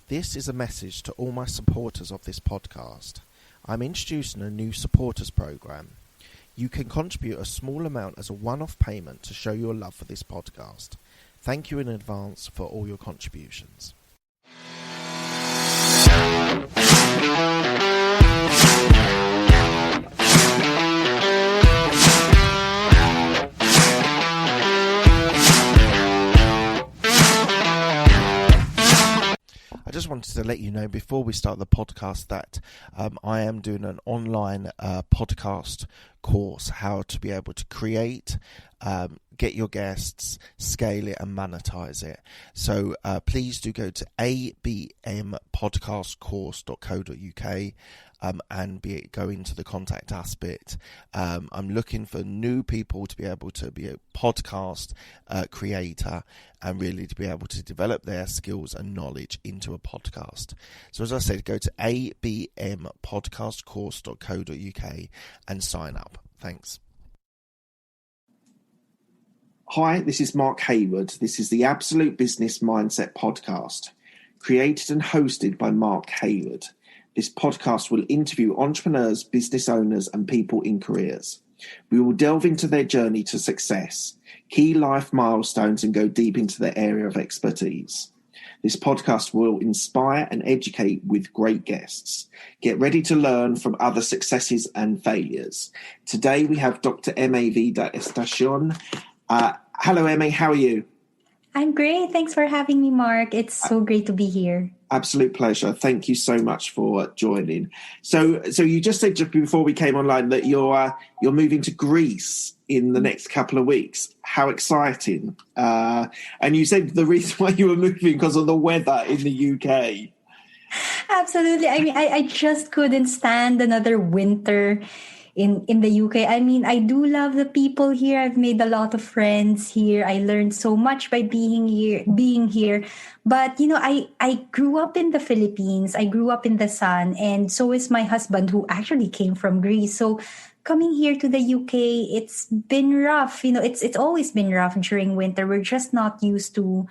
This is a message to all my supporters of this podcast. I'm introducing a new supporters program. You can contribute a small amount as a one-off payment to show your love for this podcast. Thank you in advance for all your contributions. I just wanted to let you know before we start the podcast that I am doing an online podcast course, how to be able to create, get your guests, scale it and monetize it. So please do go to abmpodcastcourse.co.uk and go into the contact us bit. I'm looking for new people to be able to be a podcast creator and really to be able to develop their skills and knowledge into a podcast. So as I said, go to abmpodcastcourse.co.uk and sign up. Thanks. Hi, this is Mark Hayward. This is the Absolute Business Mindset podcast, created and hosted by Mark Hayward. This podcast will interview entrepreneurs, business owners, and people in careers. We will delve into their journey to success, key life milestones, and go deep into their area of expertise. This podcast will inspire and educate with great guests. Get ready to learn from other successes and failures. Today we have Dr. Emee Vida Estacio. Hello, Emee. How are you? I'm great. Thanks for having me, Mark. It's so great to be here. Absolute pleasure. Thank you so much for joining. So you just said just before we came online that you're moving to Greece in the next couple of weeks. How exciting! And you said the reason why you were moving because of the weather in the UK. Absolutely. I mean, I just couldn't stand another winter in the UK. I mean, I do love the people here. I've made a lot of friends here. I learned so much by being here. But, you know, I grew up in the Philippines. I grew up in the sun. And so is my husband, who actually came from Greece. So coming here to the UK, it's been rough. You know, it's always been rough during winter. We're just not used to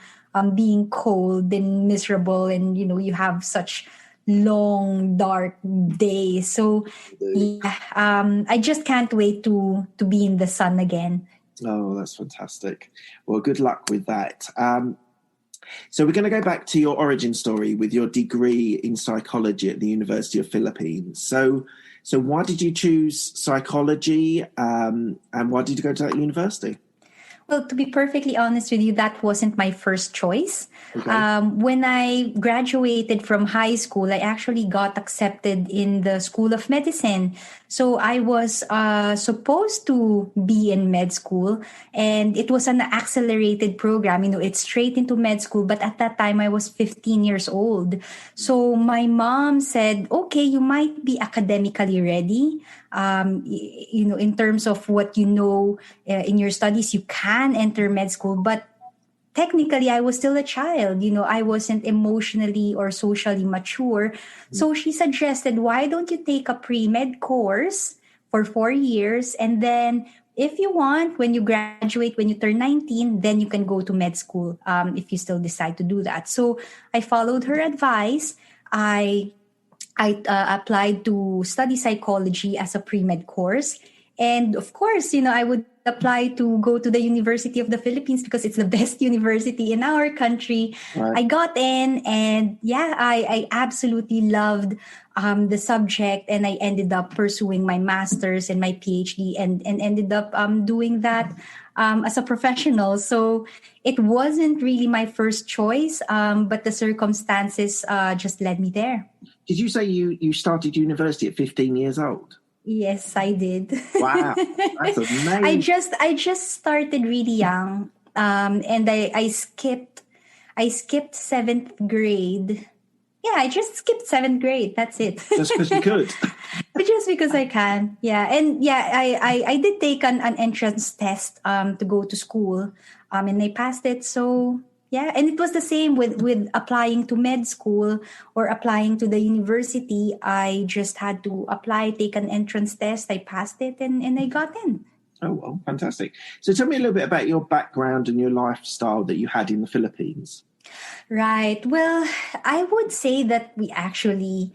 being cold and miserable. And, you know, you have such long dark days. So yeah, I just can't wait to be in the sun again. Oh, that's fantastic. Well, good luck with that. So we're going to go back to your origin story with your degree in psychology at the University of Philippines. So why did you choose psychology and why did you go to that university? Well, to be perfectly honest with you, that wasn't my first choice. Okay. When I graduated from high school, I actually got accepted in the School of Medicine. So I was supposed to be in med school, and it was an accelerated program. You know, it's straight into med school. But at that time, I was 15 years old. So my mom said, okay, you might be academically ready. You know, in terms of what you know in your studies, you can enter med school. But technically, I was still a child. You know, I wasn't emotionally or socially mature. So she suggested, why don't you take a pre-med course for 4 years? And then if you want, when you graduate, when you turn 19, then you can go to med school if you still decide to do that. So I followed her advice. I applied to study psychology as a pre-med course. And of course, you know, I would apply to go to the University of the Philippines because it's the best university in our country. Right. I got in and yeah, I absolutely loved the subject, and I ended up pursuing my master's and my PhD and ended up doing that as a professional. So it wasn't really my first choice, but the circumstances just led me there. Did you say you started university at 15 years old? Yes, I did. Wow, that's amazing. I just started really young, and I skipped 7th grade. Yeah, I just skipped 7th grade. That's it. Just because you could. Just because I can. Yeah, and yeah, I did take an entrance test to go to school, and I passed it. So yeah, and it was the same with applying to med school or applying to the university. I just had to apply, take an entrance test. I passed it, and I got in. Oh, well, fantastic. So tell me a little bit about your background and your lifestyle that you had in the Philippines. Right. Well, I would say that we actually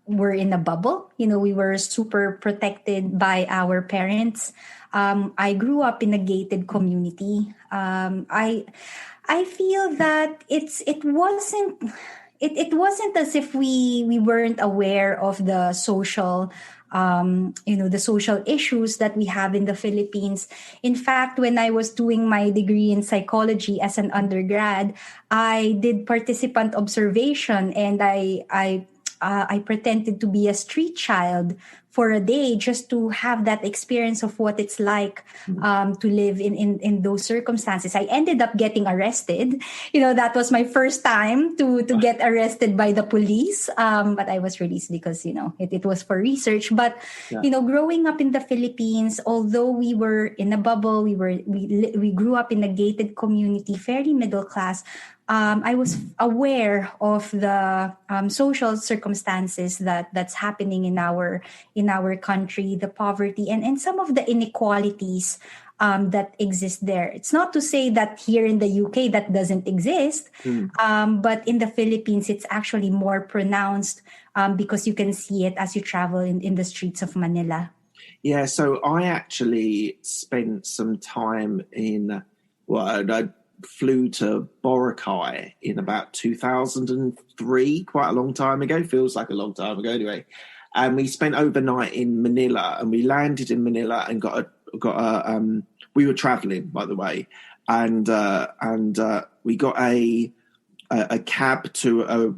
were in a bubble. We were super protected by our parents. I grew up in a gated community. I feel that it wasn't as if we weren't aware of the social the social issues that we have in the Philippines. In fact, when I was doing my degree in psychology as an undergrad, I did participant observation, and I pretended to be a street child for a day just to have that experience of what it's like to live in those circumstances. I ended up getting arrested. That was my first time to get arrested by the police. But I was released because, it was for research. But, growing up in the Philippines, although we were in a bubble, we grew up in a gated community, fairly middle class. I was aware of the social circumstances that's happening in our country, the poverty and some of the inequalities that exist there. It's not to say that here in the UK that doesn't exist, but in the Philippines it's actually more pronounced because you can see it as you travel in the streets of Manila. Yeah, so I actually spent some time I flew to Boracay in about 2003, quite a long time ago. Feels like a long time ago anyway. And we spent overnight in Manila, and we landed in Manila and we were traveling, by the way, and we got a cab to a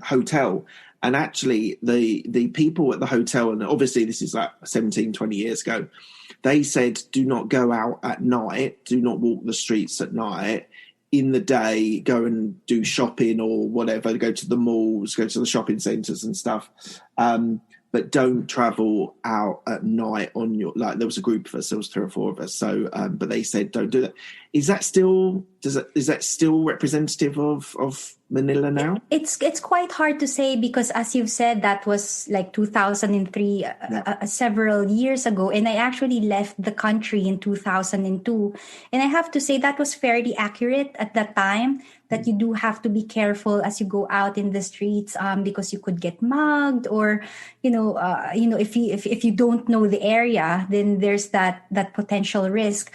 hotel. And actually the people at the hotel, and obviously this is like 17, 20 years ago, they said, do not go out at night, do not walk the streets at night. In the day, go and do shopping or whatever, go to the malls, go to the shopping centres and stuff. But don't travel out at night there was a group of us, there was 3 or 4 of us. So, but they said, don't do that. Is that still representative of Manila now? It's quite hard to say because, as you've said, that was like 2003, several years ago. And I actually left the country in 2002. And I have to say that was fairly accurate at that time, that you do have to be careful as you go out in the streets because you could get mugged, or, if you don't know the area, then there's that potential risk.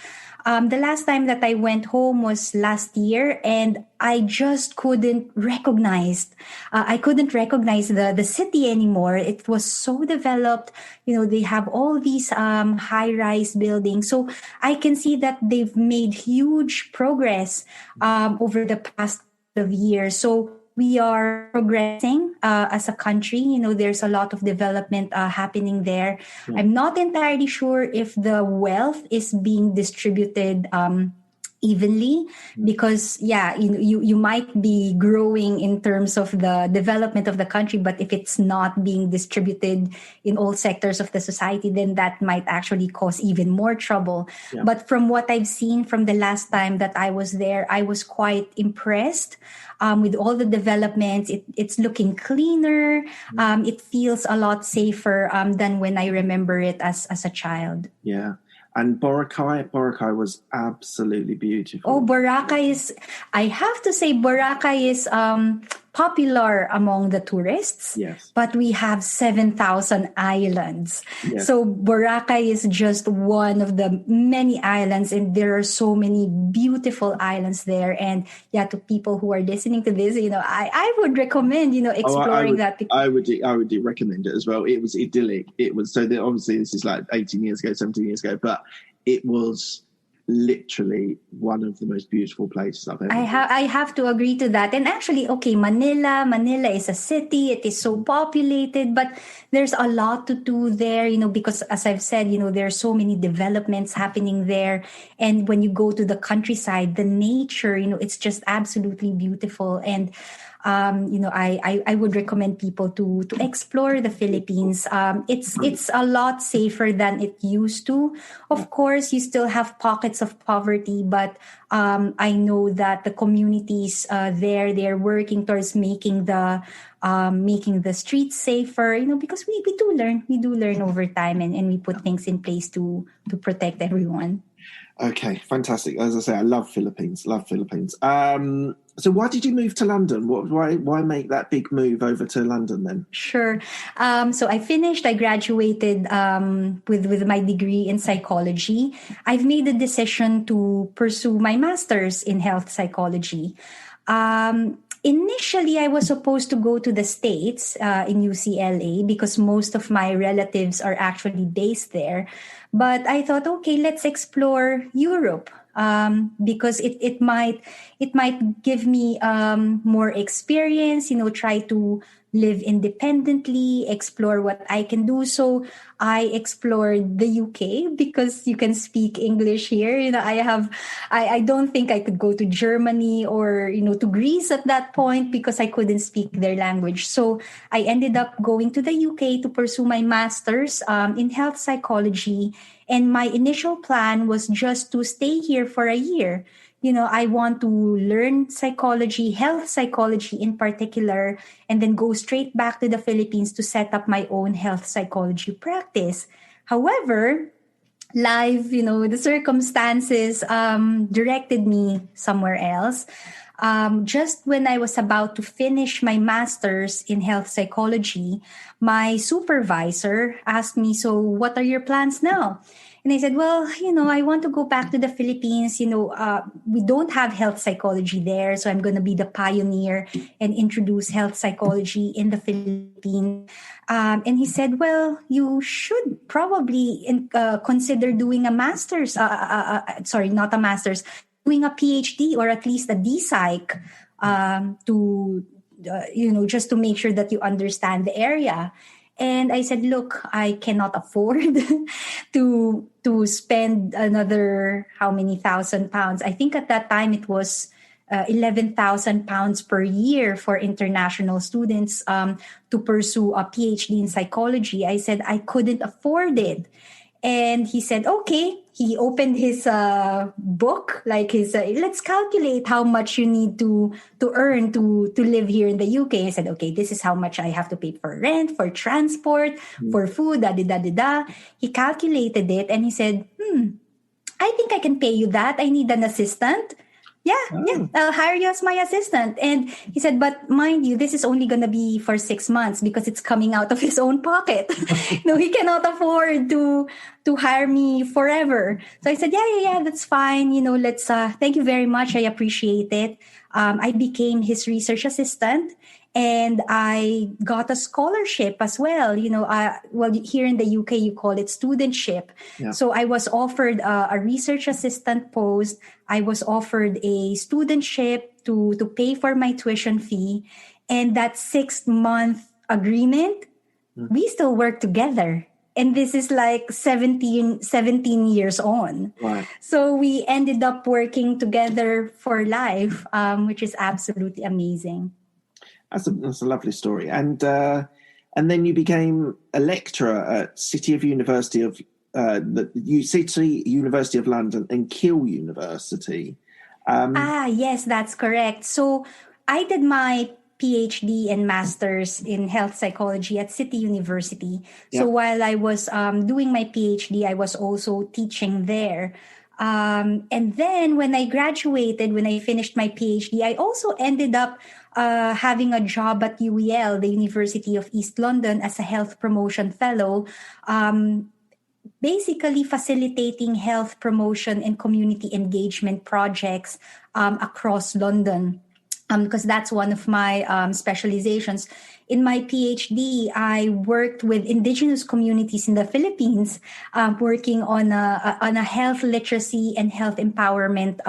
The last time that I went home was last year, and I just couldn't recognize. I couldn't recognize the city anymore. It was so developed. They have all these high-rise buildings. So I can see that they've made huge progress over the past of years. So we are progressing as a country. There's a lot of development happening there. Yeah. I'm not entirely sure if the wealth is being distributed evenly, because you might be growing in terms of the development of the country, but if it's not being distributed in all sectors of the society, then that might actually cause even more trouble. Yeah. But from what I've seen from the last time that I was there, I was quite impressed with all the developments. It's looking cleaner. It feels a lot safer than when I remember it as a child. Yeah. And Boracay was absolutely beautiful. Oh, I have to say, Boracay is popular among the tourists. Yes. But we have 7,000 islands. Yes. So Boracay is just one of the many islands, and there are so many beautiful islands there. And to people who are listening to this, I would recommend, exploring that. I would recommend it as well. It was idyllic. It was obviously this is like 18 years ago, 17 years ago, but it was literally one of the most beautiful places I've ever been. I have to agree to that. And actually, okay, Manila is a city. It is so populated, but there's a lot to do there, because as I've said, there are so many developments happening there. And when you go to the countryside, the nature, it's just absolutely beautiful. And I would recommend people to explore the Philippines. It's a lot safer than it used to. Of course, you still have pockets of poverty, but I know that the communities there, they're working towards making the streets safer. Because we do learn over time, and we put things in place to protect everyone. Okay, fantastic. As I say, I love Philippines. Love Philippines. So why did you move to London? Why make that big move over to London then? Sure. So I graduated with my degree in psychology. I've made the decision to pursue my master's in health psychology. Initially, I was supposed to go to the States in UCLA because most of my relatives are actually based there. But I thought, okay, let's explore Europe because it might give me more experience. Try to live independently, explore what I can do. So I explored the UK because you can speak English here. I don't think I could go to Germany or, to Greece at that point because I couldn't speak their language. So I ended up going to the UK to pursue my master's in health psychology. And my initial plan was just to stay here for a year. I want to learn psychology, health psychology in particular, and then go straight back to the Philippines to set up my own health psychology practice. However, life, the circumstances directed me somewhere else. Just when I was about to finish my master's in health psychology, my supervisor asked me, "So, what are your plans now?" And I said, "Well, I want to go back to the Philippines. We don't have health psychology there. So I'm going to be the pioneer and introduce health psychology in the Philippines." And he said, "Well, you should probably consider doing a master's. Sorry, not a master's, doing a PhD or at least a DPsych to, just to make sure that you understand the area." And I said, "Look, I cannot afford to spend another how many £1,000. I think at that time it was £11,000 per year for international students to pursue a PhD in psychology." I said I couldn't afford it. And he said, "Okay." He opened his book, like his, let's calculate how much you need to earn to live here in the UK. I said, "Okay, this is how much I have to pay for rent, for transport, for food, da da da da da." He calculated it and he said, "I think I can pay you that. I need an assistant. Yeah, I'll hire you as my assistant." And he said, "But mind you, this is only going to be for 6 months because it's coming out of his own pocket." No, he cannot afford to hire me forever. So I said, yeah, that's fine. Let's, thank you very much. I appreciate it. I became his research assistant. And I got a scholarship as well. Well, here in the UK, you call it studentship. Yeah. So I was offered a research assistant post. I was offered a studentship to pay for my tuition fee. And that 6-month agreement, we still work together. And this is like 17 years on. Right. So we ended up working together for life, which is absolutely amazing. That's a lovely story. And then you became a lecturer at City University of London and Keele University. Yes, that's correct. So I did my PhD and master's in health psychology at City University. Yeah. So while I was doing my PhD, I was also teaching there. And then when I graduated, when I finished my PhD, I also ended up having a job at UEL, the University of East London, as a health promotion fellow, basically facilitating health promotion and community engagement projects across London. Because that's one of my specializations. In my PhD, I worked with indigenous communities in the Philippines, working on a health literacy and health empowerment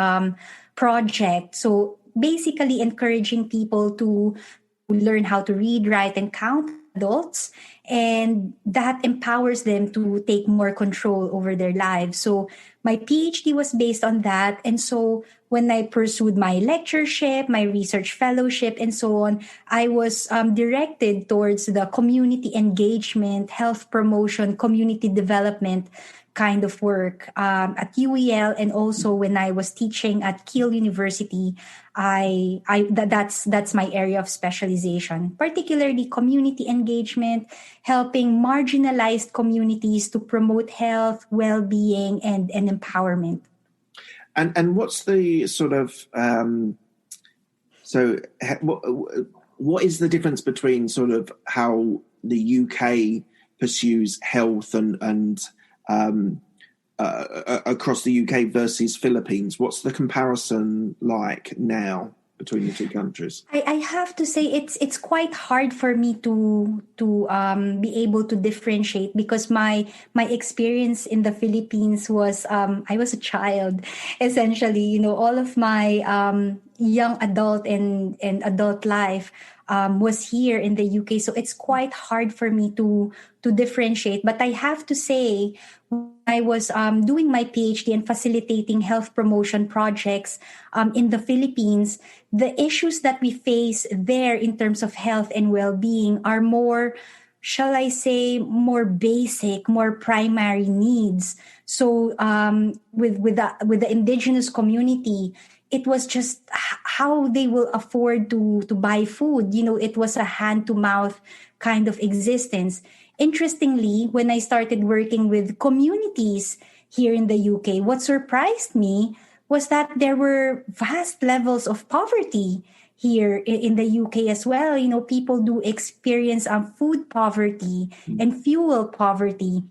project. So basically encouraging people to learn how to read, write, and count, adults, and that empowers them to take more control over their lives. So my PhD was based on that. And so when I pursued my lectureship, my research fellowship, and so on, I was directed towards the community engagement, health promotion, community development kind of work at UEL, and also when I was teaching at Keele University, that's my area of specialization, particularly community engagement, helping marginalized communities to promote health, well-being, and empowerment. And what's the sort of what is the difference between sort of how the UK pursues health and across the UK versus Philippines? What's the comparison like now between the two countries? I have to say it's quite hard for me to be able to differentiate, because my experience in the Philippines was, I was a child essentially. All of my young adult and adult life was here in the UK, so it's quite hard for me to differentiate. But I have to say, when I was doing my PhD and facilitating health promotion projects in the Philippines, the issues that we face there in terms of health and well-being are more, shall I say, more basic, more primary needs. So with the indigenous community, it was just how they will afford to buy food. It was a hand-to-mouth kind of existence. Interestingly, when I started working with communities here in the UK, what surprised me was that there were vast levels of poverty here in the UK as well. People do experience food poverty and fuel poverty.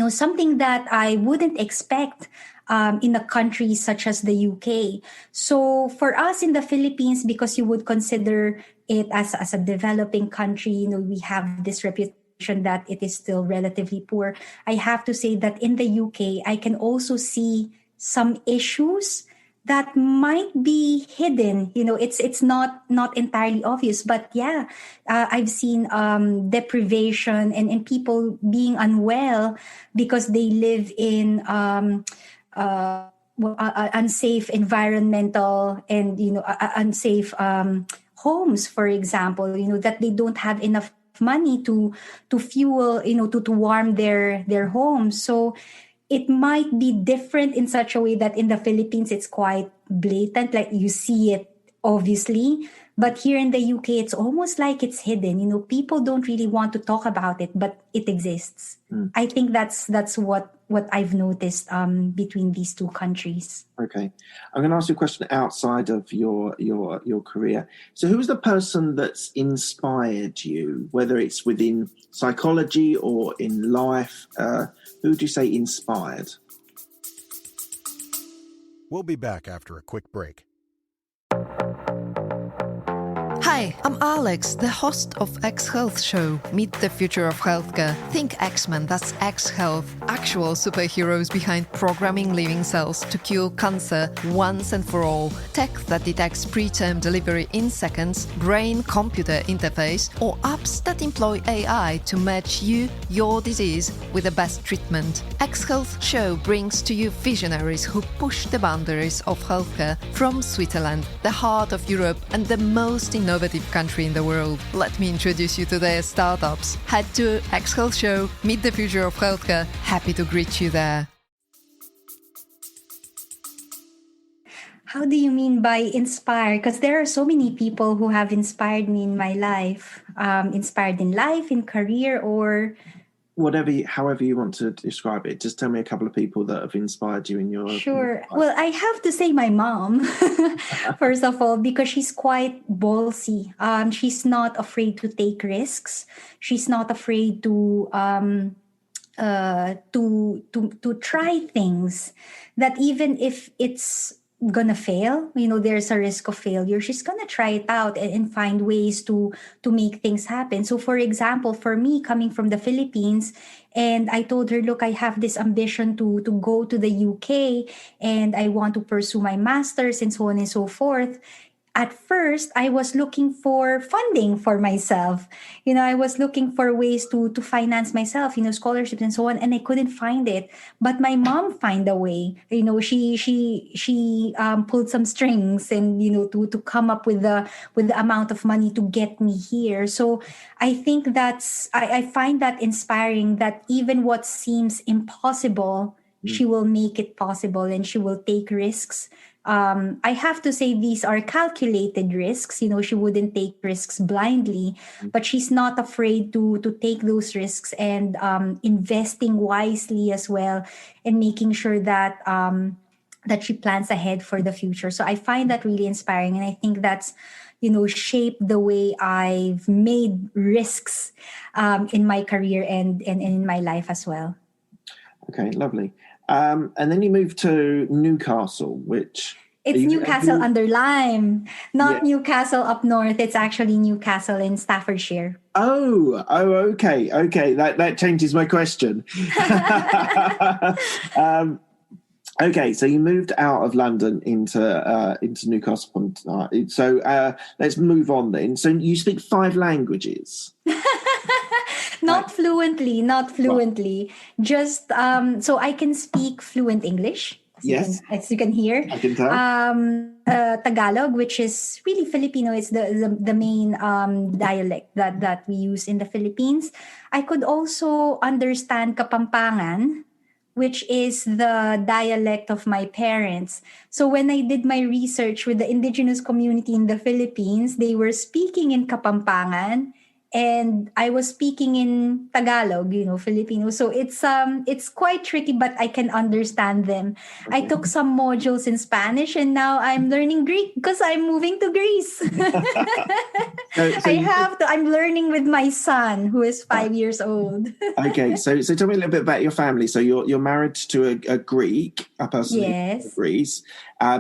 Something that I wouldn't expect in a country such as the UK. So for us in the Philippines, because you would consider it as a developing country, we have this reputation that it is still relatively poor. I have to say that in the UK, I can also see some issues that might be hidden. It's not entirely obvious, but yeah, I've seen deprivation and people being unwell because they live in unsafe environmental and unsafe homes, for example. That they don't have enough money to fuel, to warm their homes. So it might be different in such a way that in the Philippines it's quite blatant, like you see it obviously, but here in the UK it's almost like it's hidden. People don't really want to talk about it, but it exists. I think that's what I've noticed between these two countries. Okay, I'm going to ask you a question outside of your career. So, who's the person that's inspired you, whether it's within psychology or in life? Who do you say inspired? We'll be back after a quick break. Hi, I'm Alex, the host of X Health Show. Meet the future of healthcare. Think X-Men, that's X Health. Actual superheroes behind programming living cells to cure cancer once and for all. Tech that detects preterm delivery in seconds, brain-computer interface, or apps that employ AI to match you, your disease, with the best treatment. X Health Show brings to you visionaries who push the boundaries of healthcare from Switzerland, the heart of Europe and the most innovative country in the world. Let me introduce you to their startups. Head to X Health Show, meet the future of healthcare. Happy to greet you there. How do you mean by inspire? Because there are so many people who have inspired me in my life, inspired in life, in career, or however you want to describe it. Just tell me a couple of people that have inspired you in your Sure. life. Well, I have to say my mom, first of all, because she's quite ballsy. She's not afraid to take risks. She's not afraid to try things that even if it's gonna fail, there's a risk of failure, she's gonna try it out and find ways to make things happen. So for example, for me, coming from the Philippines, and I told her, look, I have this ambition to go to the UK and I want to pursue my master's and so on and so forth. At first, I was looking for funding for myself. I was looking for ways to finance myself, scholarships and so on, and I couldn't find it. But my mom found a way. She pulled some strings and to come up with the amount of money to get me here. So I think I find that inspiring, that even what seems impossible, she will make it possible and she will take risks. I have to say these are calculated risks. She wouldn't take risks blindly, but she's not afraid to take those risks and investing wisely as well, and making sure that that she plans ahead for the future. So I find that really inspiring. And I think that's, shaped the way I've made risks in my career and in my life as well. Okay, lovely. And then you moved to Newcastle, which... It's Newcastle under Lyme, not Newcastle up north. It's actually Newcastle in Staffordshire. Oh, okay. That changes my question. Okay, so you moved out of London into Newcastle. So let's move on then. So you speak 5 languages. Not fluently. Just so I can speak fluent English. As you can hear. I can tell. Tagalog, which is really Filipino. It's the main dialect that we use in the Philippines. I could also understand Kapampangan, which is the dialect of my parents. So when I did my research with the indigenous community in the Philippines, they were speaking in Kapampangan, and I was speaking in Tagalog, Filipino. So it's quite tricky, but I can understand them. I took some modules in Spanish, and now I'm learning Greek because I'm moving to Greece. I'm learning with my son, who is 5 years old. Okay, so tell me a little bit about your family. So you're married to a Greek, a person yes. from Greece.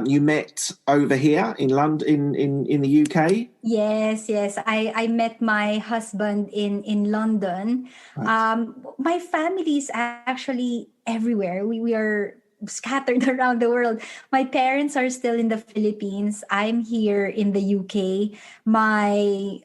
You met over here in London, in the UK. Yes. I met my husband in London. Right. My family is actually everywhere. We are scattered around the world. My parents are still in the Philippines. I'm here in the UK. My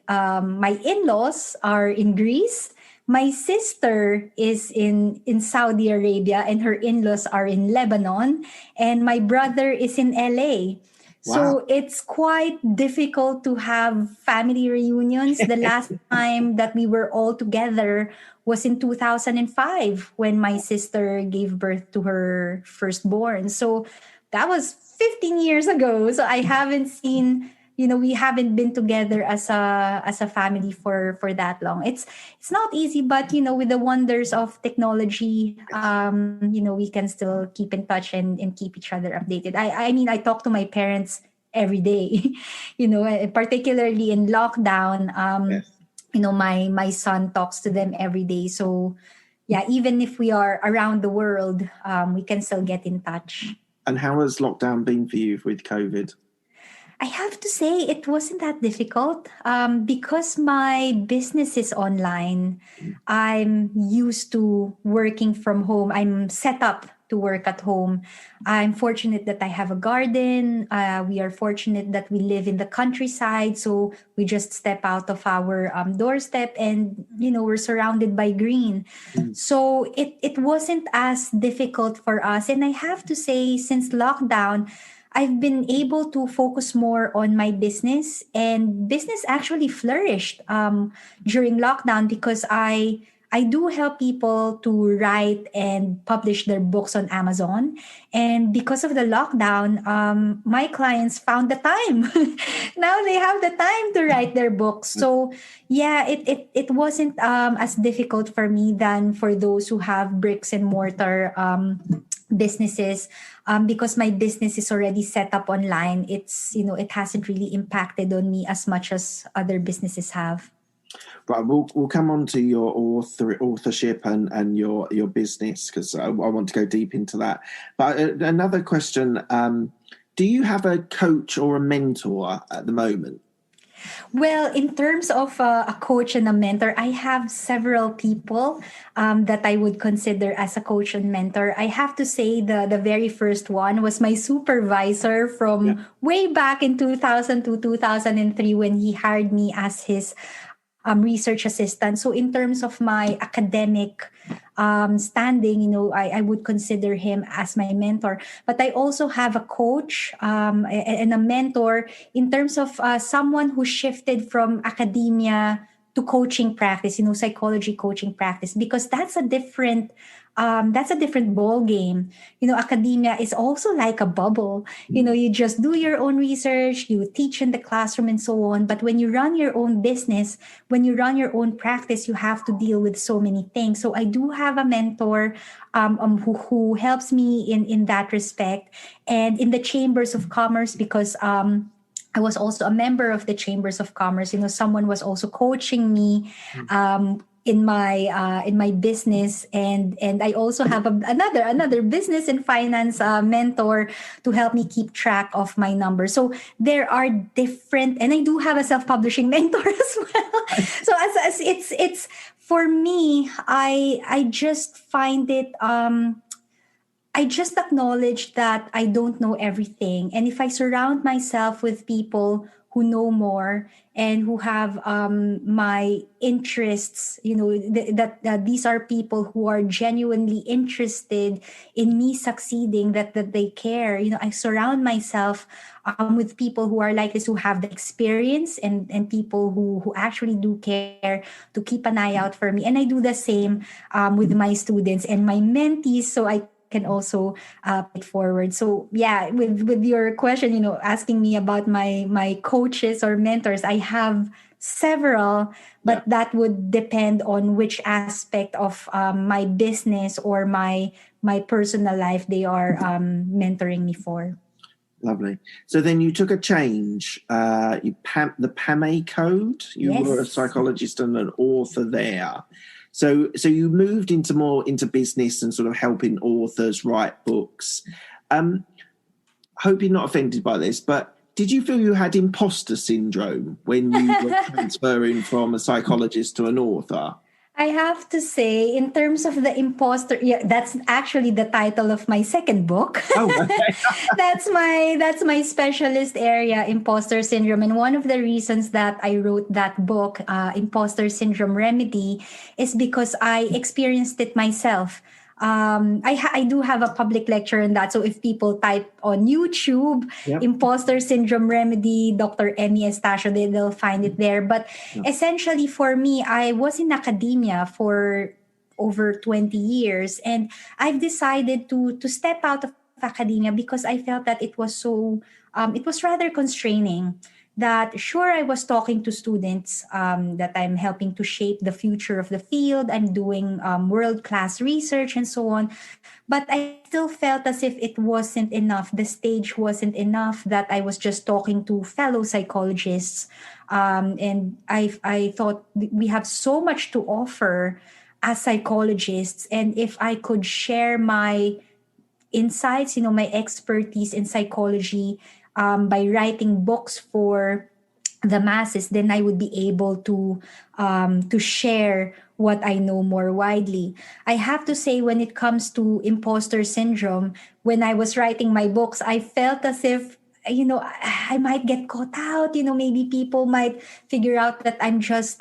in-laws are in Greece. My sister is in Saudi Arabia, and her in-laws are in Lebanon, and my brother is in LA. Wow. So it's quite difficult to have family reunions. The last time that we were all together was in 2005 when my sister gave birth to her firstborn. So that was 15 years ago. So I haven't seen, we haven't been together as a family for that long. It's not easy, but with the wonders of technology, we can still keep in touch and keep each other updated. I mean, I talk to my parents every day, particularly in lockdown. Yes. My son talks to them every day. So yeah, even if we are around the world, we can still get in touch. And how has lockdown been for you with COVID? I have to say it wasn't that difficult because my business is online. I'm used to working from home. I'm set up to work at home. I'm fortunate that I have a garden. We are fortunate that we live in the countryside. So we just step out of our doorstep and, we're surrounded by green. So it wasn't as difficult for us. And I have to say, since lockdown, I've been able to focus more on my business, and business actually flourished during lockdown because I do help people to write and publish their books on Amazon. And because of the lockdown, my clients found the time. Now they have the time to write their books. So yeah, it wasn't as difficult for me than for those who have bricks and mortar businesses. Because my business is already set up online, it hasn't really impacted on me as much as other businesses have. Right, we'll come on to your authorship and your business, because I want to go deep into that. But another question, do you have a coach or a mentor at the moment? Well, in terms of a coach and a mentor, I have several people that I would consider as a coach and mentor. I have to say the very first one was my supervisor from way back in 2000 to 2003 when he hired me as his research assistant. So in terms of my academic standing, I would consider him as my mentor. But I also have a coach and a mentor in terms of someone who shifted from academia to coaching practice, psychology coaching practice, because that's a different that's a different ball game. Academia is also like a bubble. You just do your own research, you teach in the classroom and so on. But when you run your own business, when you run your own practice, you have to deal with so many things. So I do have a mentor who helps me in that respect, and in the chambers of commerce, because I was also a member of the chambers of commerce. Someone was also coaching me in my business, and I also have another business and finance mentor to help me keep track of my numbers. So there are different, and I do have a self-publishing mentor as well. So as it's for me, I just find it. I just acknowledge that I don't know everything. And if I surround myself with people who know more and who have my interests, that these are people who are genuinely interested in me succeeding, that they care. I surround myself with people who are like this, who have the experience, and people who actually do care to keep an eye out for me. And I do the same with my students and my mentees, so I can also put forward. So yeah, with your question, asking me about my coaches or mentors, I have several, but that would depend on which aspect of my business or my personal life they are mentoring me for. Lovely. So then you took a change. The PAME code. You were a psychologist and an author there. So you moved into business and sort of helping authors write books. Hope you're not offended by this, but did you feel you had imposter syndrome when you were transferring from a psychologist to an author? I have to say, in terms of the imposter, that's actually the title of my second book. Oh, okay. That's my specialist area, imposter syndrome. And one of the reasons that I wrote that book, Imposter Syndrome Remedy, is because I experienced it myself. I do have a public lecture on that. So if people type on YouTube, Imposter Syndrome Remedy, Dr. Emee Estacio, they'll find it there. But essentially for me, I was in academia for over 20 years, and I've decided to step out of academia because I felt that it was it was rather constraining. That sure, I was talking to students that I'm helping to shape the future of the field. I'm doing world-class research and so on. But I still felt as if it wasn't enough. The stage wasn't enough, that I was just talking to fellow psychologists. And I thought we have so much to offer as psychologists. And if I could share my insights, my expertise in psychology, by writing books for the masses, then I would be able to share what I know more widely. I have to say, when it comes to imposter syndrome, when I was writing my books, I felt as if, I might get caught out. Maybe people might figure out that I'm just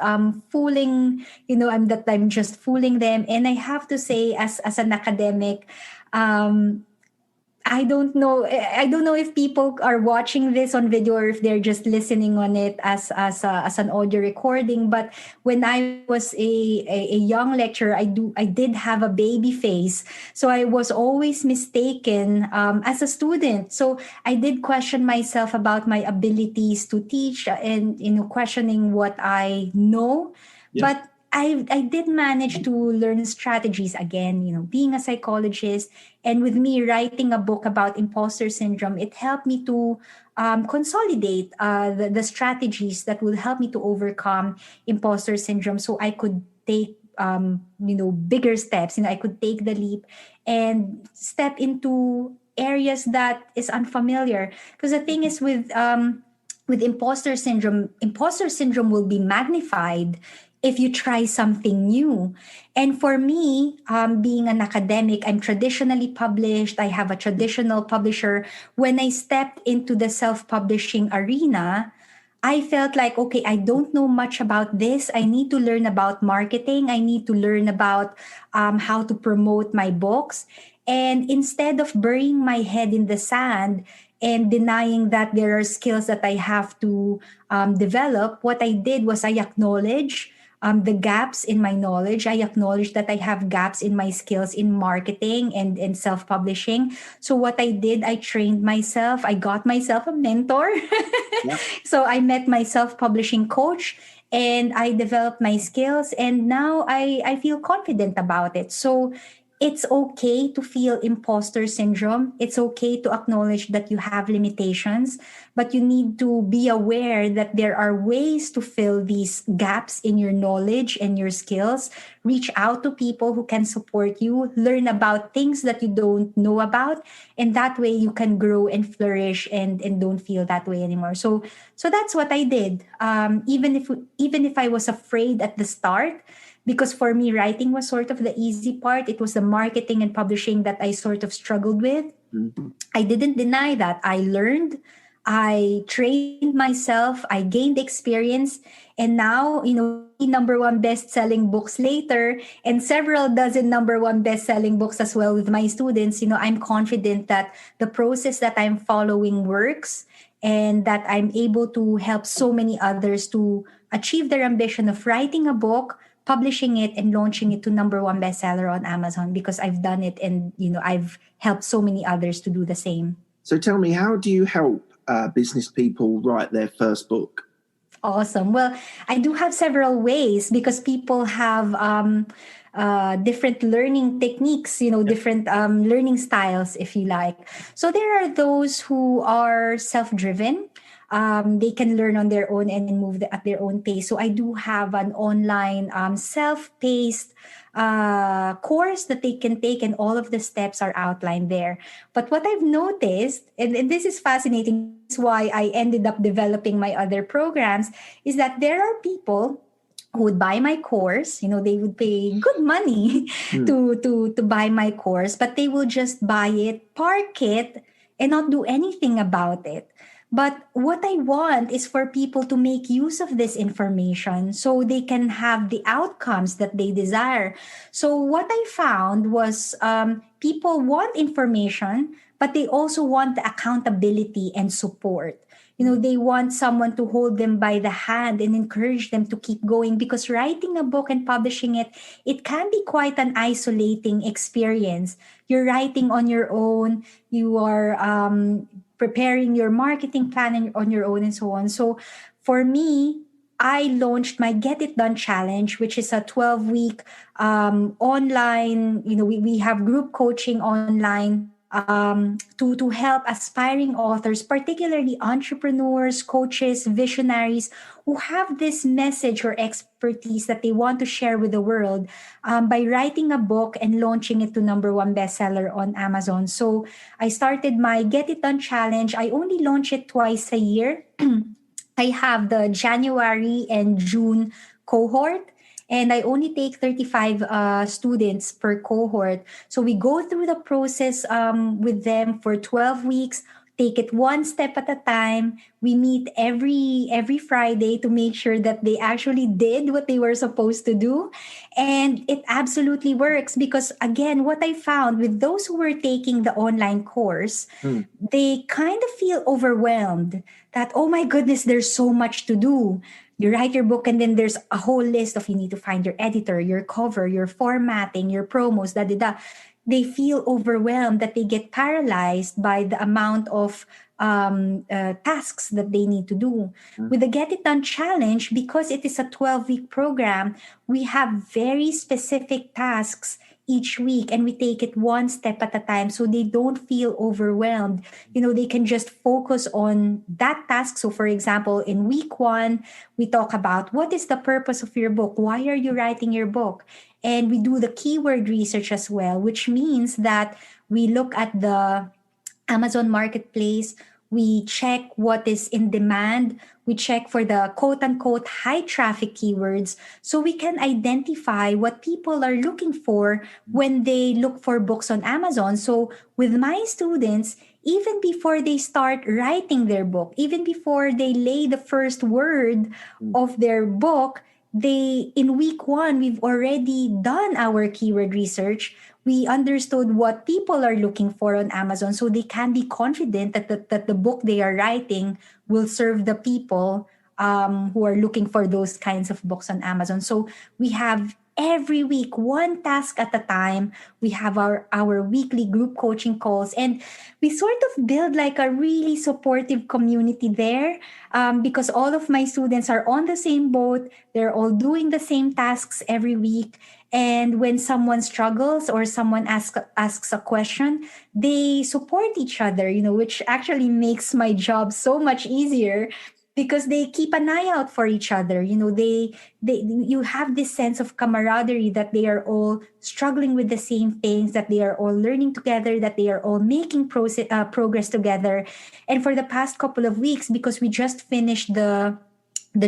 fooling, I'm just fooling them. And I have to say, as an academic, I don't know if people are watching this on video or if they're just listening on it as an audio recording. But when I was a young lecturer, I did have a baby face, so I was always mistaken as a student. So I did question myself about my abilities to teach, and questioning what I know. But I did manage to learn strategies again, being a psychologist, and with me writing a book about imposter syndrome, it helped me to consolidate the strategies that will help me to overcome imposter syndrome, so I could take bigger steps. I could take the leap and step into areas that is unfamiliar. Because the thing is, with imposter syndrome will be magnified if you try something new. And for me, being an academic, I'm traditionally published. I have a traditional publisher. When I stepped into the self-publishing arena, I felt like, okay, I don't know much about this. I need to learn about marketing. I need to learn about how to promote my books. And instead of burying my head in the sand and denying that there are skills that I have to develop, what I did was I acknowledged the gaps in my knowledge. I acknowledge that I have gaps in my skills in marketing and self-publishing. So what I did, I trained myself. I got myself a mentor. Yeah. So I met my self-publishing coach and I developed my skills, and now I feel confident about it. So it's okay to feel imposter syndrome. It's okay to acknowledge that you have limitations, but you need to be aware that there are ways to fill these gaps in your knowledge and your skills. Reach out to people who can support you, learn about things that you don't know about, and that way you can grow and flourish and don't feel that way anymore. So that's what I did. Even if I was afraid at the start, because for me, writing was sort of the easy part. It was the marketing and publishing that I sort of struggled with. I didn't deny that. I learned, I trained myself, I gained experience, and now, number one best-selling books later, and several dozen number one best-selling books as well with my students. I'm confident that the process that I'm following works, and that I'm able to help so many others to achieve their ambition of writing a book, publishing it, and launching it to number one bestseller on Amazon, because I've done it, and I've helped so many others to do the same. So tell me, how do you help business people write their first book? Awesome. Well, I do have several ways, because people have different learning techniques, different learning styles, if you like. So there are those who are self-driven. They can learn on their own and move at their own pace. So I do have an online self-paced course that they can take, and all of the steps are outlined there. But what I've noticed, and this is fascinating, is why I ended up developing my other programs, is that there are people who would buy my course. They would pay good money to buy my course, but they will just buy it, park it, and not do anything about it. But what I want is for people to make use of this information so they can have the outcomes that they desire. So what I found was people want information, but they also want the accountability and support. They want someone to hold them by the hand and encourage them to keep going, because writing a book and publishing it can be quite an isolating experience. You're writing on your own. You are preparing your marketing plan on your own, and so on. So for me, I launched my Get It Done Challenge, which is a 12-week online, we have group coaching online to help aspiring authors, particularly entrepreneurs, coaches, visionaries who have this message or expertise that they want to share with the world by writing a book and launching it to number one bestseller on Amazon. So I started my Get It Done Challenge. I only launch it twice a year. I have the January and June cohort, and I only take 35 students per cohort. So we go through the process with them for 12 weeks, take it one step at a time. We meet every Friday to make sure that they actually did what they were supposed to do. And it absolutely works, because, again, what I found with those who were taking the online course, they kind of feel overwhelmed that, oh my goodness, there's so much to do. You write your book, and then there's a whole list of, you need to find your editor, your cover, your formatting, your promos, da. They feel overwhelmed, that they get paralyzed by the amount of tasks that they need to do. With the Get It Done Challenge, because it is a 12-week program, we have very specific tasks each week, and we take it one step at a time, so they don't feel overwhelmed. They can just focus on that task. So for example, in week 1, we talk about what is the purpose of your book? Why are you writing your book? And we do the keyword research as well, which means that we look at the Amazon Marketplace. We check what is in demand. We check for the quote-unquote high traffic keywords, so we can identify what people are looking for when they look for books on Amazon. So with my students, even before they start writing their book, even before they lay the first word of their book, in week 1, we've already done our keyword research. We understood what people are looking for on Amazon, so they can be confident that the book they are writing will serve the people who are looking for those kinds of books on Amazon. So we have every week, one task at a time. We have our weekly group coaching calls, and we sort of build like a really supportive community there, because all of my students are on the same boat. They're all doing the same tasks every week. And when someone struggles or someone asks a question, they support each other, which actually makes my job so much easier because they keep an eye out for each other. You have this sense of camaraderie that they are all struggling with the same things, that they are all learning together, that they are all making progress together. And for the past couple of weeks, because we just finished the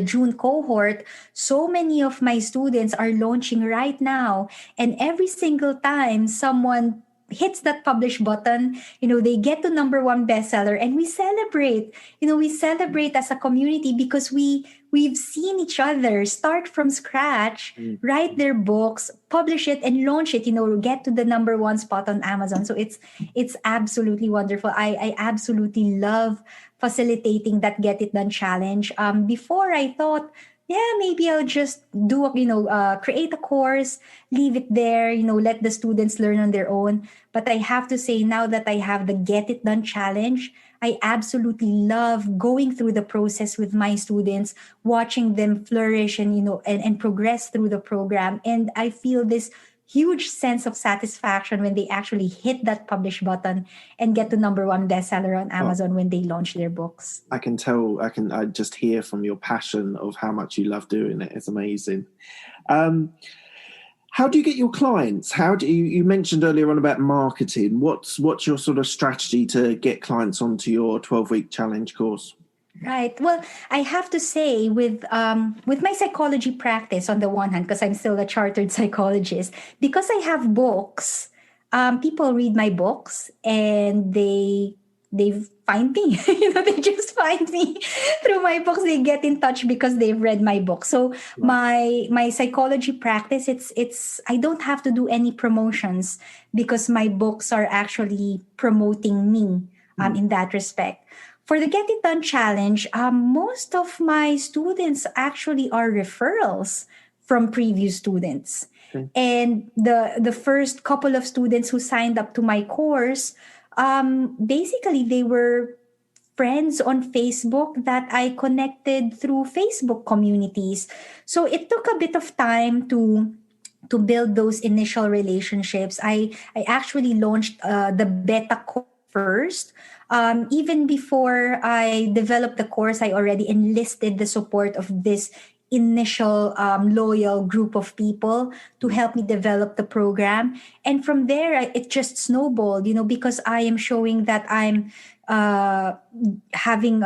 June cohort, so many of my students are launching right now. And every single time someone hits that publish button, they get to number one bestseller, and we celebrate. We celebrate as a community because we've seen each other start from scratch, write their books, publish it, and launch it, get to the number one spot on Amazon. So it's absolutely wonderful. I absolutely love facilitating that Get It Done challenge. Before I thought, maybe I'll just do, create a course, leave it there, let the students learn on their own. But I have to say, now that I have the Get It Done challenge, I absolutely love going through the process with my students, watching them flourish and progress through the program. And I feel this huge sense of satisfaction when they actually hit that publish button and get to number one bestseller on Amazon when they launch their books. I can tell, I just hear from your passion of how much you love doing it. It's amazing. How do you get your clients? How do you mentioned earlier on about marketing. What's your sort of strategy to get clients onto your 12-week challenge course? Right. Well, I have to say with my psychology practice on the one hand, because I'm still a chartered psychologist, because I have books, people read my books and they find me. They just find me through my books. They get in touch because they've read my book. So my psychology practice, it's I don't have to do any promotions because my books are actually promoting me in that respect. For the Get It Done challenge, most of my students actually are referrals from previous students. Okay. And the first couple of students who signed up to my course, basically they were friends on Facebook that I connected through Facebook communities. So it took a bit of time to build those initial relationships. I actually launched the beta course first. Even before I developed the course, I already enlisted the support of this initial loyal group of people to help me develop the program. And from there, it just snowballed, because I am showing that I'm having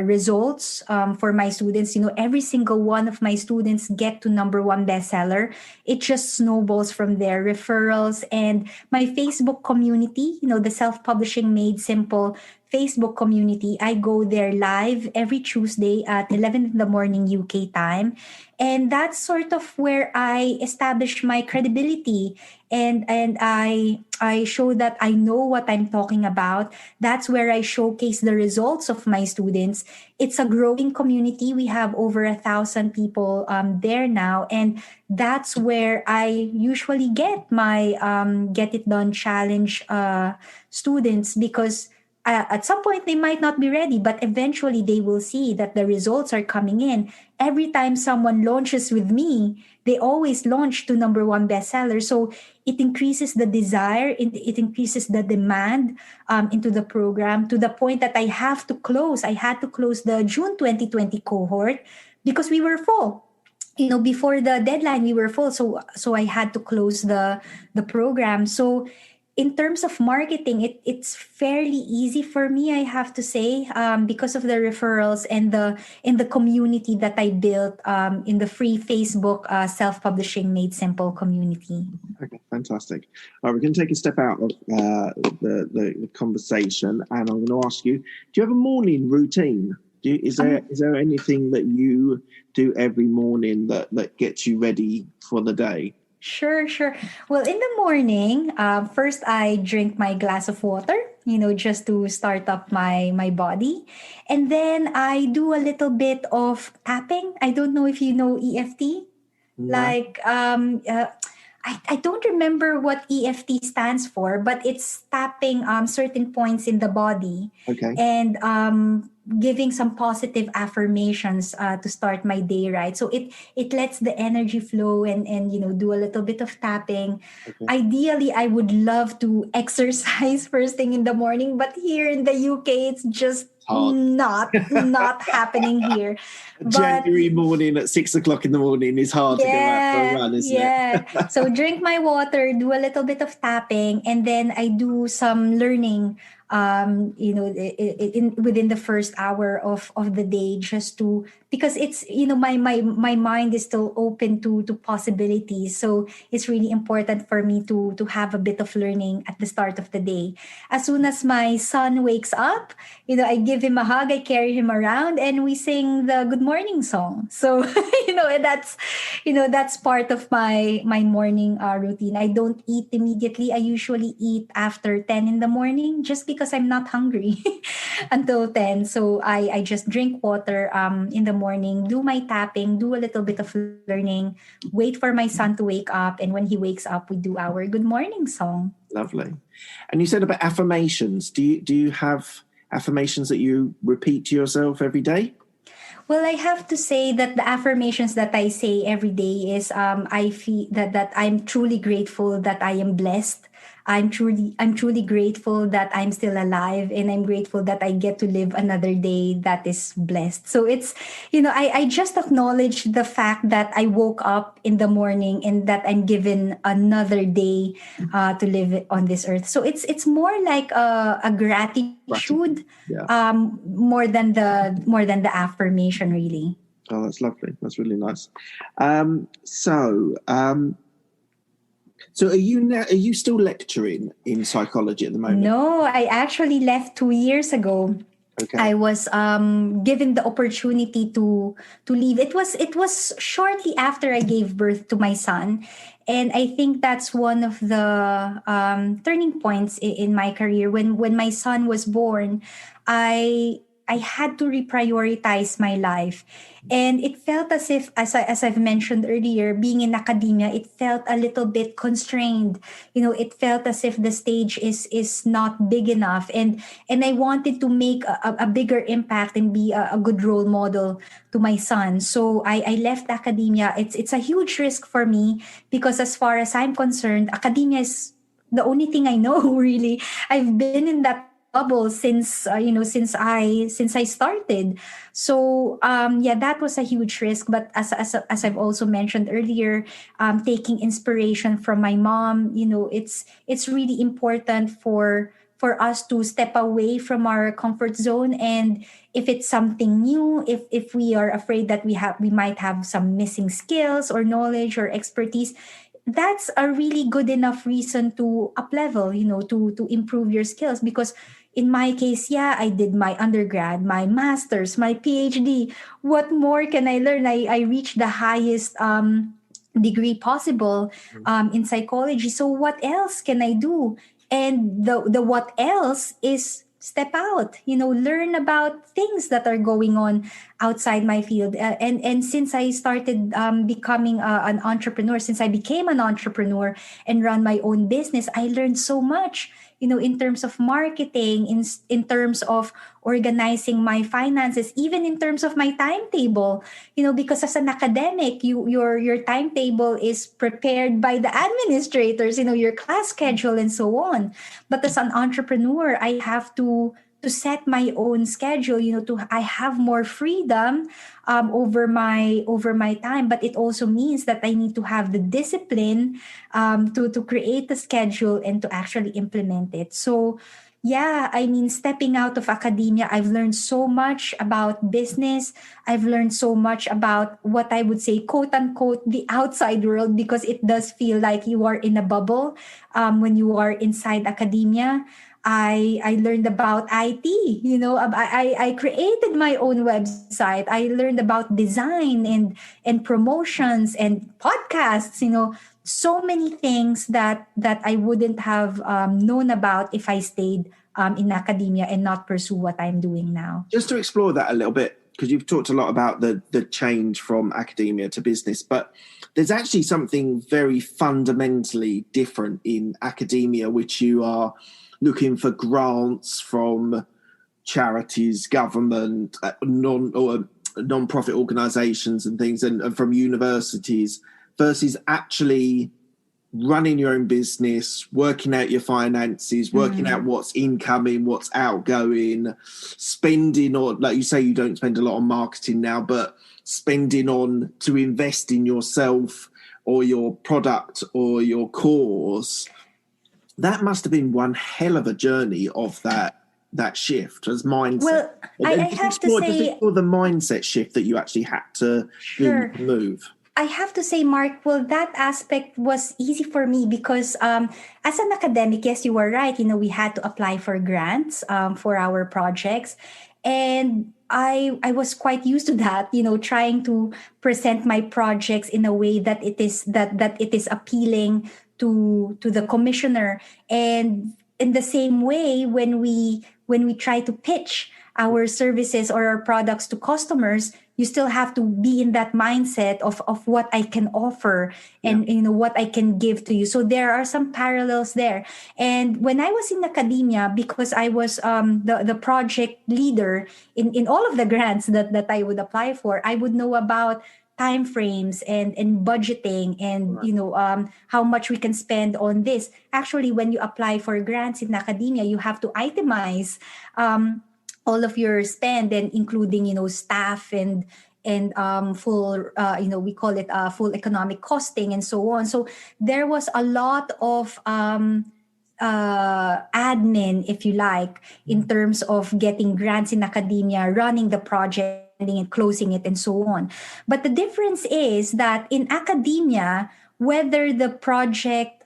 results for my students. Every single one of my students get to number one bestseller. It just snowballs from there. Referrals and my Facebook community, the Self-Publishing Made Simple Facebook community. I go there live every Tuesday at 11 in the morning UK time. And that's sort of where I establish my credibility and I show that I know what I'm talking about. That's where I showcase the results of my students. It's a growing community. We have over 1,000 people there now. And that's where I usually get my Get It Done challenge students, because at some point they might not be ready, but eventually they will see that the results are coming in. Every time someone launches with me, they always launch to number one bestseller. So it increases the desire, it increases the demand into the program, to the point that I had to close the June 2020 cohort because we were full. Before the deadline, we were full. So I had to close the program. So in terms of marketing, it's fairly easy for me, I have to say, because of the referrals and in the community that I built in the free Facebook Self-Publishing Made Simple community. Okay, fantastic. All right, we're going to take a step out of the conversation, and I'm going to ask you: do you have a morning routine? Is there anything that you do every morning that gets you ready for the day? Sure. Well, in the morning, first I drink my glass of water, just to start up my body. And then I do a little bit of tapping. I don't know if you know EFT. No. Like I don't remember what EFT stands for, but it's tapping certain points in the body Okay. and giving some positive affirmations to start my day right. So it lets the energy flow and do a little bit of tapping. Okay. Ideally, I would love to exercise first thing in the morning, but here in the UK, it's just Hard. not happening here. But January morning at 6 o'clock in the morning is hard to go out for a run, isn't it? So drink my water, do a little bit of tapping, and then I do some learning within the first hour of the day, just to, because it's my mind is still open to possibilities. So it's really important for me to have a bit of learning at the start of the day. As soon as my son wakes up, I give him a hug, I carry him around, and we sing the good morning song. So and that's part of my morning routine. I don't eat immediately. I usually eat after 10 in the morning, just because I'm not hungry until 10. So I just drink water in the morning, do my tapping, do a little bit of learning, wait for my son to wake up, and when he wakes up, we do our good morning song. Lovely. And you said about affirmations. Do you have affirmations that you repeat to yourself every day? Well, I have to say that the affirmations that I say every day is I feel that I'm truly grateful that I am blessed. I'm truly grateful that I'm still alive, and I'm grateful that I get to live another day that is blessed. So it's, I just acknowledge the fact that I woke up in the morning and that I'm given another day to live on this earth. So it's more like a gratitude, Yeah. more than the affirmation, really. Oh, that's lovely. That's really nice. So are you still lecturing in psychology at the moment? No, I actually left 2 years ago. Okay. I was given the opportunity to leave. It was shortly after I gave birth to my son, and I think that's one of the turning points in my career. When my son was born, I had to reprioritize my life. And it felt as if, as I've mentioned earlier, being in academia, it felt a little bit constrained. It felt as if the stage is not big enough. And I wanted to make a bigger impact and be a good role model to my son. So I left academia. It's a huge risk for me, because as far as I'm concerned, academia is the only thing I know, really. I've been in that bubble since since I started. So that was a huge risk. But as I've also mentioned earlier, taking inspiration from my mom, it's really important for us to step away from our comfort zone. And if it's something new, if we are afraid that we might have some missing skills or knowledge or expertise, that's a really good enough reason to up level, to improve your skills. Because in my case, I did my undergrad, my master's, my PhD. What more can I learn? I reached the highest degree possible in psychology. So what else can I do? And the what else is step out, learn about things that are going on outside my field. And since I started becoming an entrepreneur, since I became an entrepreneur and run my own business, I learned so much, in terms of marketing, in terms of organizing my finances, even in terms of my timetable, because as an academic, your timetable is prepared by the administrators, your class schedule and so on. But as an entrepreneur, I have to set my own schedule, I have more freedom over my time. But it also means that I need to have the discipline to create a schedule and to actually implement it. So stepping out of academia, I've learned so much about business. I've learned so much about what I would say, quote unquote, the outside world, because it does feel like you are in a bubble when you are inside academia. I learned about IT, I created my own website. I learned about design and promotions and podcasts, so many things that I wouldn't have known about if I stayed in academia and not pursue what I'm doing now. Just to explore that a little bit, because you've talked a lot about the change from academia to business, but there's actually something very fundamentally different in academia, which you are looking for grants from charities, government, non-profit organisations and things, and from universities, versus actually running your own business, working out your finances, working out what's incoming, what's outgoing, spending on, like you say, you don't spend a lot on marketing now, but spending on to invest in yourself or your product or your cause. That must have been one hell of a journey of that shift as mindset. Well, I have to say, just explore the mindset shift that you actually had to move. I have to say, Mark, well, that aspect was easy for me because as an academic, yes, you were right. We had to apply for grants for our projects. And I was quite used to that, trying to present my projects in a way that it is appealing to the commissioner. And in the same way, when we try to pitch our services or our products to customers, you still have to be in that mindset of what I can offer and what I can give to you. So there are some parallels there. And when I was in academia, because I was the project leader in all of the grants that I would apply for, I would know about timeframes and budgeting and how much we can spend on this. Actually, when you apply for grants in academia, you have to itemize all of your spend, and including staff and full we call it full economic costing and so on. So there was a lot of admin, if you like, in terms of getting grants in academia, running the project and closing it and so on. But the difference is that in academia, whether the project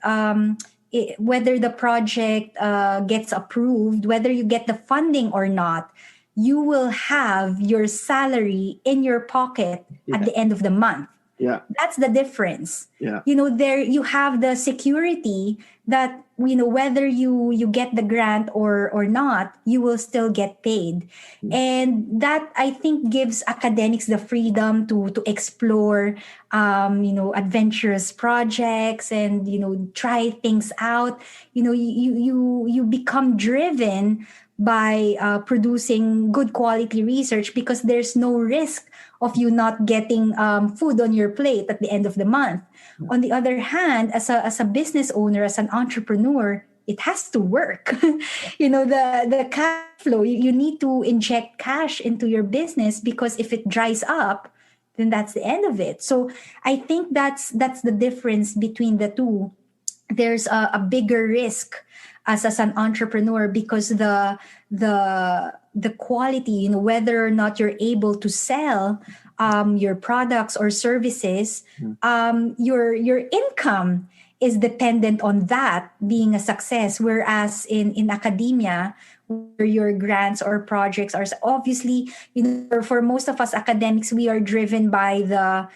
gets approved, whether you get the funding or not, you will have your salary in your pocket at the end of the month. Yeah. That's the difference. Yeah. There you have the security that, whether you get the grant or not, you will still get paid. And that, I think, gives academics the freedom to explore, adventurous projects and, try things out. You become driven by producing good quality research because there's no risk of you not getting food on your plate at the end of the month. On the other hand, as a business owner, as an entrepreneur, it has to work. The cash flow, you need to inject cash into your business, because if it dries up, then that's the end of it. So I think that's the difference between the two. There's a bigger risk as an entrepreneur because the quality, whether or not you're able to sell your products or services, your income is dependent on that being a success. Whereas in academia, where your grants or projects are obviously, for most of us academics, we are driven by the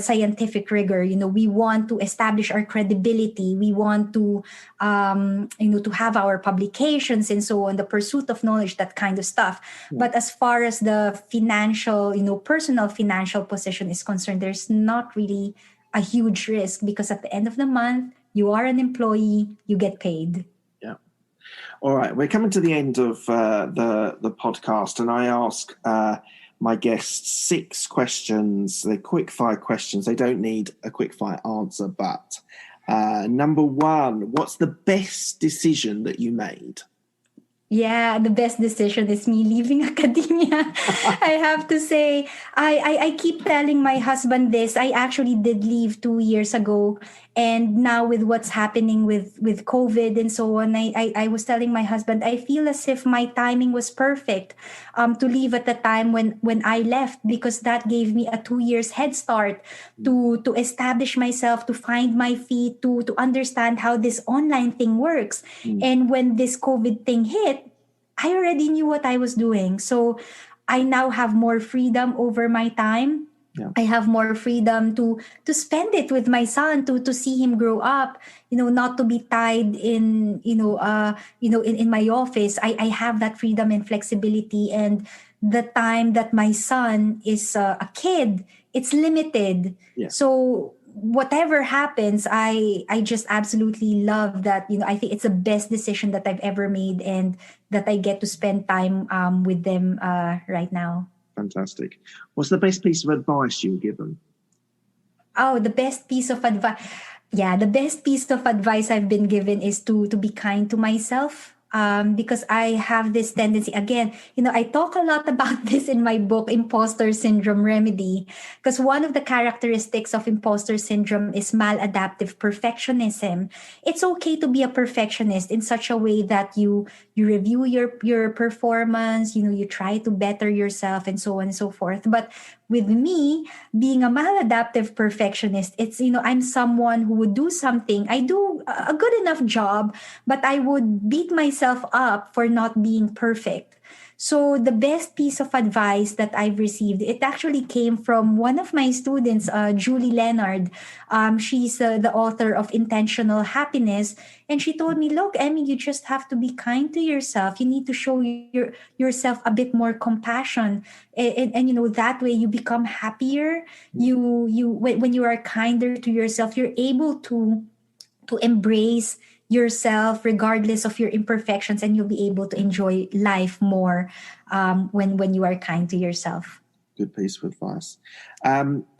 scientific rigor. We want to establish our credibility. We want to to have our publications and so on, the pursuit of knowledge, that kind of stuff. But as far as the financial, personal financial position is concerned, there's not really a huge risk, because at the end of the month, you are an employee, you get paid. Yeah. All right, we're coming to the end of the podcast, and I ask my guests 6 questions. They're quick fire questions. They don't need a quick fire answer, but number 1, what's the best decision that you made? Yeah, the best decision is me leaving academia. I have to say, I keep telling my husband this. I actually did leave 2 years ago. And now with what's happening with COVID and so on, I was telling my husband, I feel as if my timing was perfect to leave at the time when I left, because that gave me a 2 years head start to establish myself, to find my feet, to understand how this online thing works. And when this COVID thing hit, I already knew what I was doing. So I now have more freedom over my time. I have more freedom to spend it with my son, to see him grow up, not to be tied in, in my office. I have that freedom and flexibility, and the time that my son is a kid, it's limited. Yeah. So whatever happens, I just absolutely love that. I think it's the best decision that I've ever made, and that I get to spend time with them right now. Fantastic. What's the best piece of advice you give them? Oh, the best piece of advice. Yeah, the best piece of advice I've been given is to be kind to myself. Because I have this tendency, again, I talk a lot about this in my book, Imposter Syndrome Remedy, because one of the characteristics of imposter syndrome is maladaptive perfectionism. It's okay to be a perfectionist in such a way that you review your performance, you try to better yourself, and so on and so forth. But with me, being a maladaptive perfectionist, it's, I'm someone who would do something. I do a good enough job, but I would beat myself up for not being perfect. So the best piece of advice that I've received, it actually came from one of my students, Julie Leonard. She's the author of Intentional Happiness. And she told me, look, Emee, you just have to be kind to yourself. You need to show yourself a bit more compassion. And that way you become happier. When you are kinder to yourself, you're able to embrace yourself regardless of your imperfections, and you'll be able to enjoy life more when you are kind to yourself. Good piece of advice.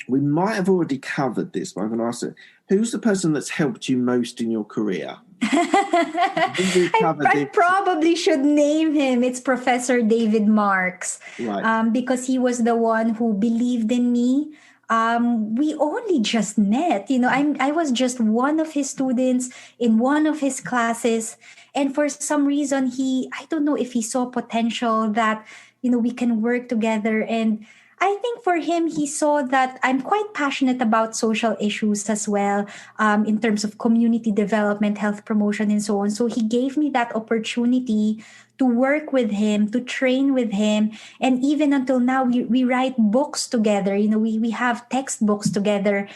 We might have already covered this, but I'm going to ask it. Who's the person that's helped you most in your career? I probably should name him. It's Professor David Marks. Right. Because he was the one who believed in me. We only just met. I was just one of his students in one of his classes. And for some reason, I don't know if he saw potential that, we can work together. And I think for him, he saw that I'm quite passionate about social issues as well, in terms of community development, health promotion, and so on. So he gave me that opportunity to work with him, to train with him. And even until now, we write books together. We have textbooks together.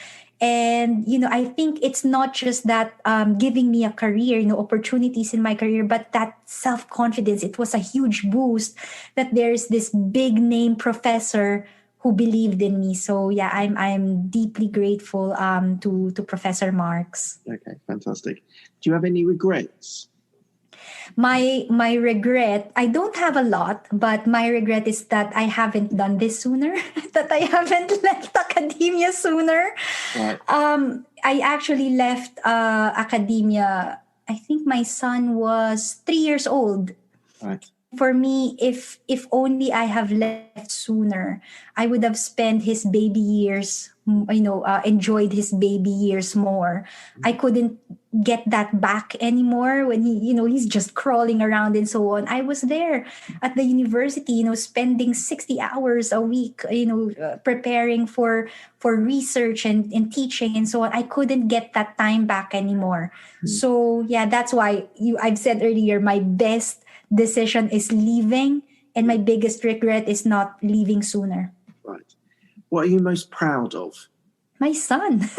And, I think it's not just that giving me a career, opportunities in my career, but that self-confidence. It was a huge boost that there's this big name professor who believed in me. So yeah, I'm deeply grateful to Professor Marks. Okay, fantastic. Do you have any regrets? My regret, I don't have a lot, but my regret is that I haven't done this sooner, that I haven't left academia sooner. Right. I actually left academia, I think my son was 3 years old. Right. For me, if only I have left sooner, I would have spent his baby years, enjoyed his baby years more. I couldn't get that back anymore when he's just crawling around and so on. I was there at the university, spending 60 hours a week, preparing for research and teaching and so on. I couldn't get that time back anymore. So yeah, that's why I've said earlier, my best decision is leaving, and my biggest regret is not leaving sooner. Right. What are you most proud of? My son.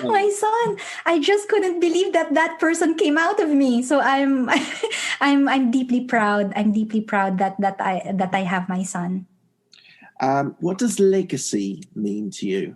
My son. I just couldn't believe that person came out of me. So I'm deeply proud. I'm deeply proud that I have my son. What does legacy mean to you?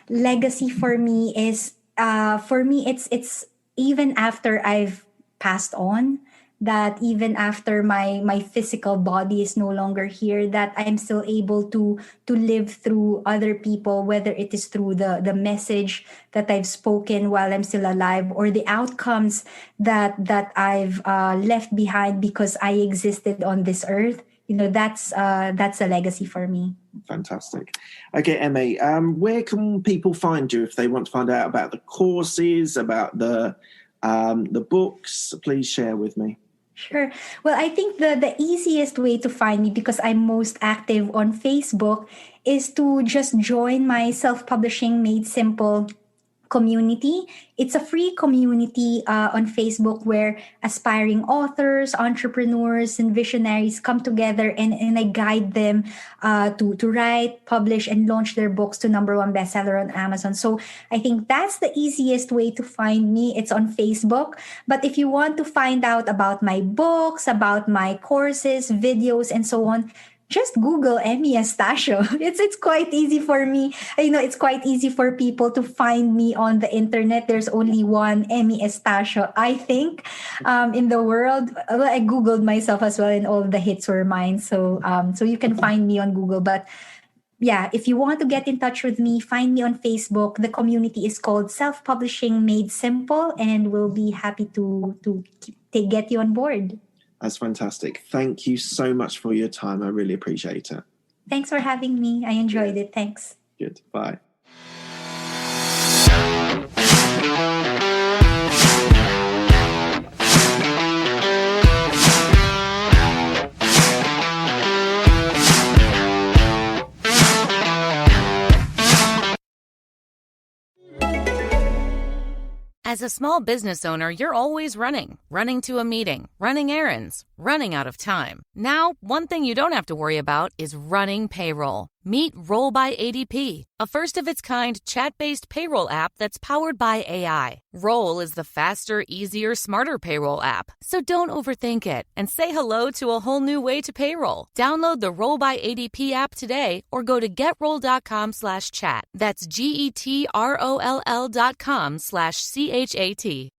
Legacy for me is it's even after I've passed on, that even after my physical body is no longer here, that I'm still able to live through other people, whether it is through the message that I've spoken while I'm still alive, or the outcomes that I've left behind because I existed on this earth. That's a legacy for me. Fantastic. Okay, Emee, where can people find you if they want to find out about the courses, about the books? Please share with me. Sure. Well, I think the easiest way to find me, because I'm most active on Facebook, is to just join my self-publishing Made Simple community. It's a free community on Facebook where aspiring authors, entrepreneurs, and visionaries come together, and I guide them to write, publish, and launch their books to #1 bestseller on Amazon. So I think that's the easiest way to find me. It's on Facebook. But if you want to find out about my books, about my courses, videos, and so on, just Google Emee Estacio. It's quite easy for me. It's quite easy for people to find me on the internet. There's only one Emee Estacio, I think, in the world. Well, I Googled myself as well, and all the hits were mine. So you can find me on Google. But yeah, if you want to get in touch with me, find me on Facebook. The community is called Self-Publishing Made Simple, and we'll be happy to get you on board. That's fantastic. Thank you so much for your time. I really appreciate it. Thanks for having me. I enjoyed it. Thanks. Good. Bye. As a small business owner, you're always running to a meeting, running errands, running out of time. Now, one thing you don't have to worry about is running payroll. Meet Roll by ADP, a first-of-its-kind chat-based payroll app that's powered by AI. Roll is the faster, easier, smarter payroll app. So don't overthink it and say hello to a whole new way to payroll. Download the Roll by ADP app today or go to getroll.com/chat. That's GETROLL.com/CHAT.